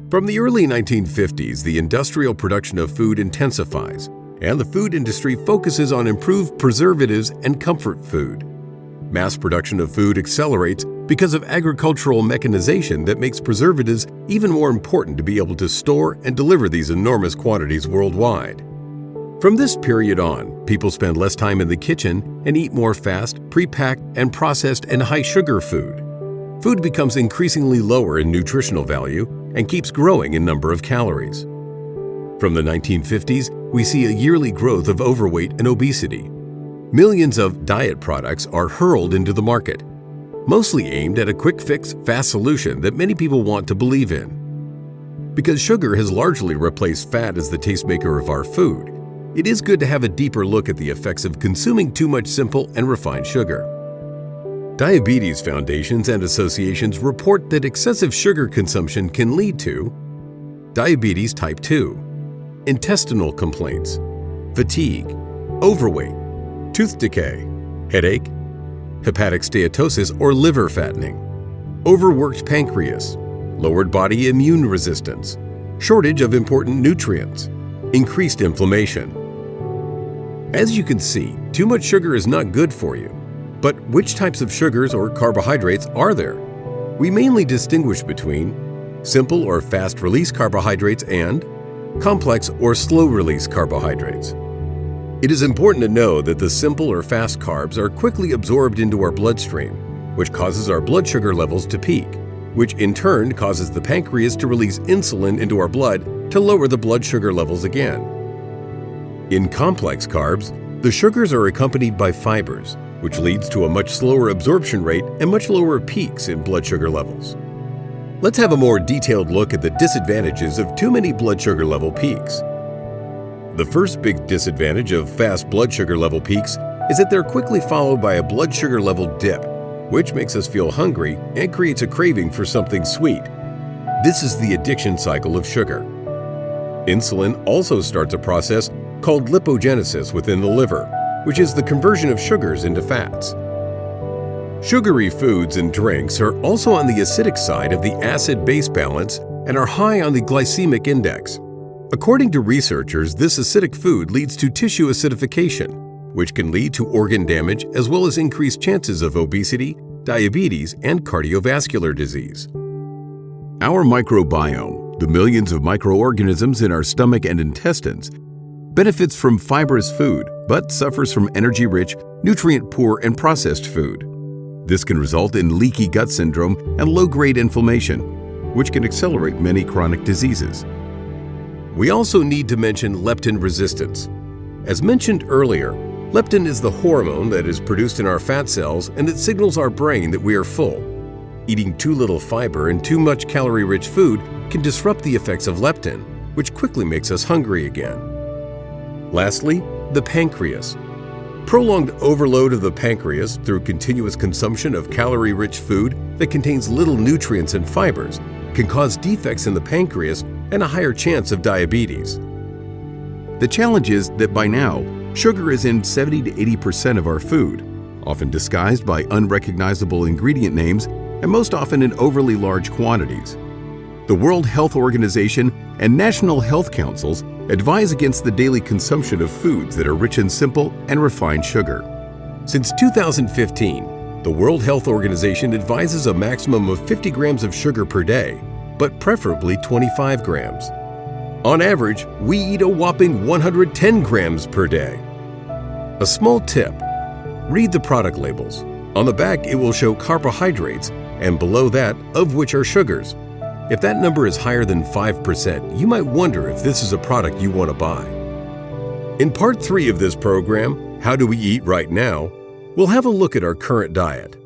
From the early 1950s, the industrial production of food intensifies, and the food industry focuses on improved preservatives and comfort food. Mass production of food accelerates because of agricultural mechanization that makes preservatives even more important to be able to store and deliver these enormous quantities worldwide. From this period on, people spend less time in the kitchen and eat more fast, pre-packed, and processed and high-sugar food. Food becomes increasingly lower in nutritional value and keeps growing in number of calories. From the 1950s, we see a yearly growth of overweight and obesity. Millions of diet products are hurled into the market, mostly aimed at a quick fix, fast solution that many people want to believe in. Because sugar has largely replaced fat as the tastemaker of our food, it is good to have a deeper look at the effects of consuming too much simple and refined sugar. Diabetes foundations and associations report that excessive sugar consumption can lead to diabetes type 2, intestinal complaints, fatigue, overweight, tooth decay, headache, hepatic steatosis or liver fattening, overworked pancreas, lowered body immune resistance, shortage of important nutrients, increased inflammation. As you can see, too much sugar is not good for you. But which types of sugars or carbohydrates are there? We mainly distinguish between simple or fast-release carbohydrates and complex or slow-release carbohydrates. It is important to know that the simple or fast carbs are quickly absorbed into our bloodstream, which causes our blood sugar levels to peak, which in turn causes the pancreas to release insulin into our blood to lower the blood sugar levels again. In complex carbs, the sugars are accompanied by fibers, which leads to a much slower absorption rate and much lower peaks in blood sugar levels. Let's have a more detailed look at the disadvantages of too many blood sugar level peaks. The first big disadvantage of fast blood sugar level peaks is that they're quickly followed by a blood sugar level dip, which makes us feel hungry and creates a craving for something sweet. This is the addiction cycle of sugar. Insulin also starts a process called lipogenesis within the liver, which is the conversion of sugars into fats. Sugary foods and drinks are also on the acidic side of the acid-base balance and are high on the glycemic index. According to researchers, this acidic food leads to tissue acidification, which can lead to organ damage as well as increased chances of obesity, diabetes, and cardiovascular disease. Our microbiome, the millions of microorganisms in our stomach and intestines, benefits from fibrous food, but suffers from energy-rich, nutrient-poor, and processed food. This can result in leaky gut syndrome and low-grade inflammation, which can accelerate many chronic diseases. We also need to mention leptin resistance. As mentioned earlier, leptin is the hormone that is produced in our fat cells and it signals our brain that we are full. Eating too little fiber and too much calorie-rich food can disrupt the effects of leptin, which quickly makes us hungry again. Lastly, the pancreas. Prolonged overload of the pancreas through continuous consumption of calorie-rich food that contains little nutrients and fibers can cause defects in the pancreas and a higher chance of diabetes. The challenge is that by now, sugar is in 70 to 80% of our food, often disguised by unrecognizable ingredient names and most often in overly large quantities. The World Health Organization and national health councils advise against the daily consumption of foods that are rich in simple and refined sugar. Since 2015, the World Health Organization advises a maximum of 50 grams of sugar per day, but preferably 25 grams. On average, we eat a whopping 110 grams per day. A small tip: read the product labels. On the back, it will show carbohydrates, and below that, of which are sugars. If that number is higher than 5%, you might wonder if this is a product you want to buy. In Part 3 of this program, How Do We Eat Right Now?, we'll have a look at our current diet.